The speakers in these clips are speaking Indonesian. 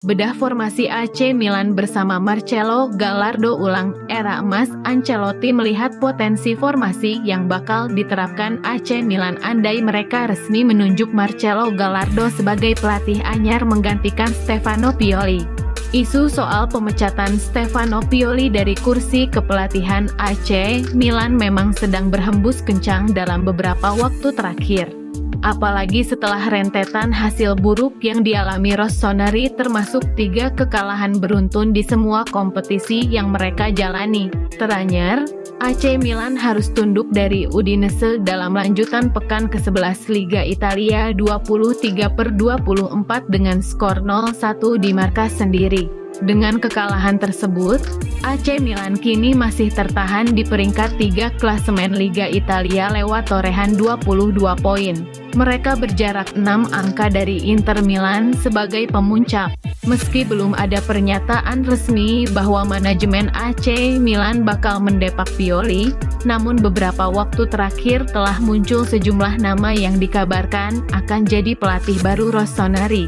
Bedah formasi AC Milan bersama Marcelo Gallardo ulang era emas. Ancelotti melihat potensi formasi yang bakal diterapkan AC Milan andai mereka resmi menunjuk Marcelo Gallardo sebagai pelatih anyar menggantikan Stefano Pioli. Isu soal pemecatan Stefano Pioli dari kursi kepelatihan AC Milan memang sedang berhembus kencang dalam beberapa waktu terakhir. Apalagi setelah rentetan hasil buruk yang dialami Rossoneri, termasuk 3 kekalahan beruntun di semua kompetisi yang mereka jalani. Teranyar, AC Milan harus tunduk dari Udinese dalam lanjutan pekan ke-11 Liga Italia 23/24 dengan skor 0-1 di markas sendiri. Dengan kekalahan tersebut, AC Milan kini masih tertahan di peringkat 3 klasemen Liga Italia lewat torehan 22 poin. Mereka berjarak 6 angka dari Inter Milan sebagai pemuncak. Meski belum ada pernyataan resmi bahwa manajemen AC Milan bakal mendepak Pioli, namun beberapa waktu terakhir telah muncul sejumlah nama yang dikabarkan akan jadi pelatih baru Rossoneri.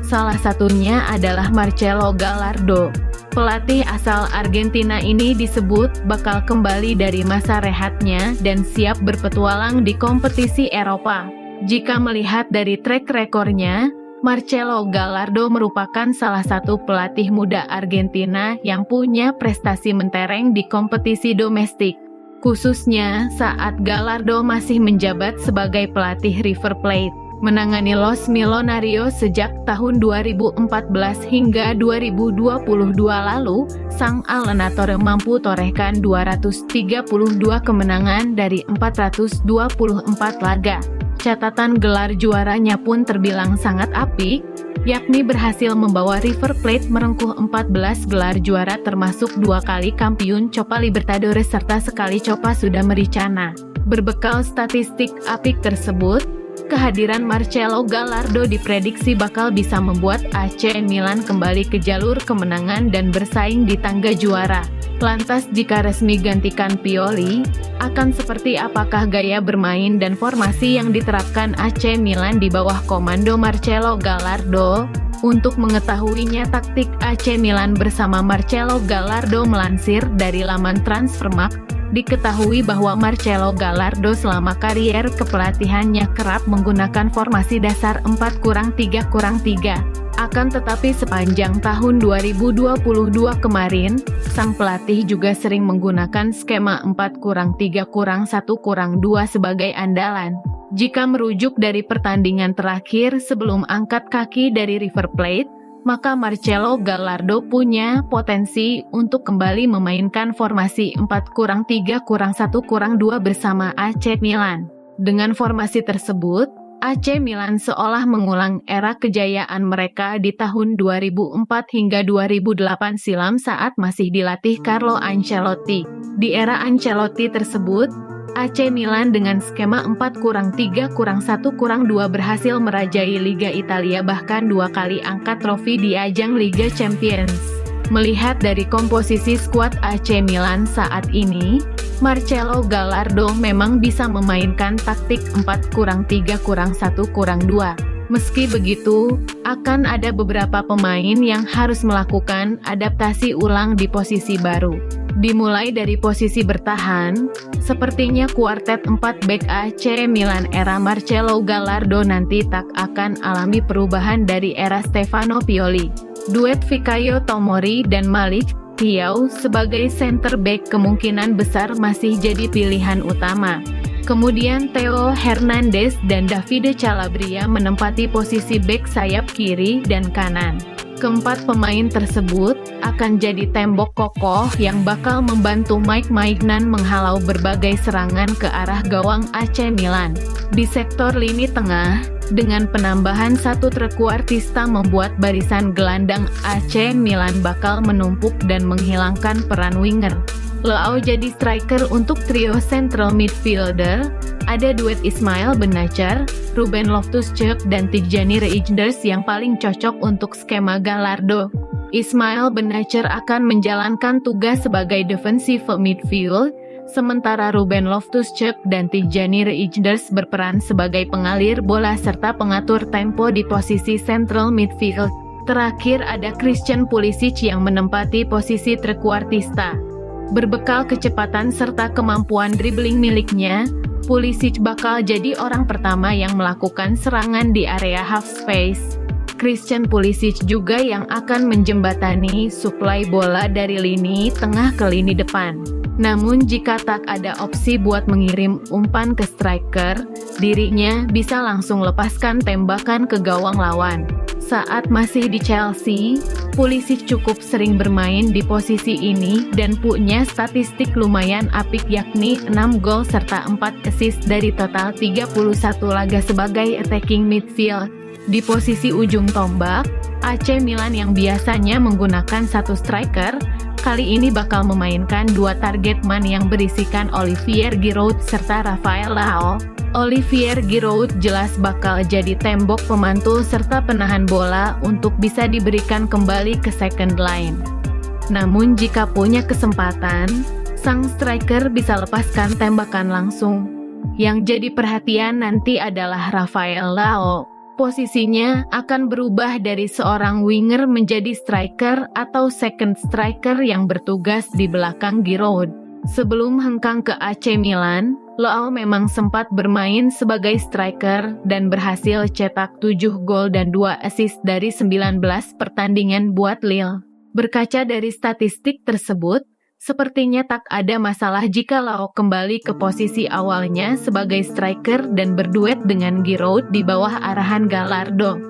Salah satunya adalah Marcelo Gallardo. Pelatih asal Argentina ini disebut bakal kembali dari masa rehatnya dan siap berpetualang di kompetisi Eropa. Jika melihat dari track rekornya, Marcelo Gallardo merupakan salah satu pelatih muda Argentina yang punya prestasi mentereng di kompetisi domestik. Khususnya saat Gallardo masih menjabat sebagai pelatih River Plate. Menangani Los Millonarios sejak tahun 2014 hingga 2022 lalu, sang Allenatore mampu torehkan 232 kemenangan dari 424 laga. Catatan gelar juaranya pun terbilang sangat apik, yakni berhasil membawa River Plate merengkuh 14 gelar juara termasuk 2 kali kampiun Copa Libertadores serta sekali Copa Sudamericana. Berbekal statistik apik tersebut, kehadiran Marcelo Gallardo diprediksi bakal bisa membuat AC Milan kembali ke jalur kemenangan dan bersaing di tangga juara. Lantas jika resmi gantikan Pioli, akan seperti apakah gaya bermain dan formasi yang diterapkan AC Milan di bawah komando Marcelo Gallardo? Untuk mengetahuinya, taktik AC Milan bersama Marcelo Gallardo melansir dari laman Transfermarkt. Diketahui bahwa Marcelo Gallardo selama karier kepelatihannya kerap menggunakan formasi dasar 4-3-3. Akan tetapi sepanjang tahun 2022 kemarin, sang pelatih juga sering menggunakan skema 4-3-1-2 sebagai andalan. Jika merujuk dari pertandingan terakhir sebelum angkat kaki dari River Plate, maka Marcelo Gallardo punya potensi untuk kembali memainkan formasi 4-3-1-2 bersama AC Milan. Dengan formasi tersebut, AC Milan seolah mengulang era kejayaan mereka di tahun 2004 hingga 2008 silam saat masih dilatih Carlo Ancelotti. Di era Ancelotti tersebut, AC Milan dengan skema 4-3-1-2 berhasil merajai Liga Italia, bahkan 2 kali angkat trofi di ajang Liga Champions. Melihat dari komposisi skuad AC Milan saat ini, Marcelo Gallardo memang bisa memainkan taktik 4-3-1-2. Meski begitu, akan ada beberapa pemain yang harus melakukan adaptasi ulang di posisi baru. Dimulai dari posisi bertahan, sepertinya kuartet 4 bek AC Milan era Marcelo Gallardo nanti tak akan alami perubahan dari era Stefano Pioli. Duet Fikayo Tomori dan Malik Thiaw sebagai center back kemungkinan besar masih jadi pilihan utama. Kemudian Theo Hernandez dan Davide Calabria menempati posisi bek sayap kiri dan kanan. Keempat pemain tersebut akan jadi tembok kokoh yang bakal membantu Mike Maignan menghalau berbagai serangan ke arah gawang AC Milan. Di sektor lini tengah, dengan penambahan satu trequartista membuat barisan gelandang AC Milan bakal menumpuk dan menghilangkan peran winger. Leao jadi striker untuk trio central midfielder, ada duet Ismail Benacer, Ruben Loftus-Cheek dan Tijjani Reijnders yang paling cocok untuk skema Gallardo. Ismail Benacer akan menjalankan tugas sebagai defensive midfield, sementara Ruben Loftus-Cheek dan Tijjani Reijnders berperan sebagai pengalir bola serta pengatur tempo di posisi central midfield. Terakhir ada Christian Pulisic yang menempati posisi trequartista. Berbekal kecepatan serta kemampuan dribbling miliknya, Pulisic bakal jadi orang pertama yang melakukan serangan di area half space. Christian Pulisic juga yang akan menjembatani suplai bola dari lini tengah ke lini depan. Namun jika tak ada opsi buat mengirim umpan ke striker, dirinya bisa langsung lepaskan tembakan ke gawang lawan. Saat masih di Chelsea, Pulisic cukup sering bermain di posisi ini dan punya statistik lumayan apik yakni 6 gol serta 4 assist dari total 31 laga sebagai attacking midfield. Di posisi ujung tombak, AC Milan yang biasanya menggunakan satu striker, kali ini bakal memainkan dua target man yang berisikan Olivier Giroud serta Rafael Leao. Olivier Giroud jelas bakal jadi tembok pemantul serta penahan bola untuk bisa diberikan kembali ke second line. Namun jika punya kesempatan, sang striker bisa lepaskan tembakan langsung. Yang jadi perhatian nanti adalah Rafael Leao. Posisinya akan berubah dari seorang winger menjadi striker atau second striker yang bertugas di belakang Giroud. Sebelum hengkang ke AC Milan, Leao memang sempat bermain sebagai striker dan berhasil cetak 7 gol dan 2 assist dari 19 pertandingan buat Lille. Berkaca dari statistik tersebut, sepertinya tak ada masalah jika Leao kembali ke posisi awalnya sebagai striker dan berduet dengan Giroud di bawah arahan Gallardo.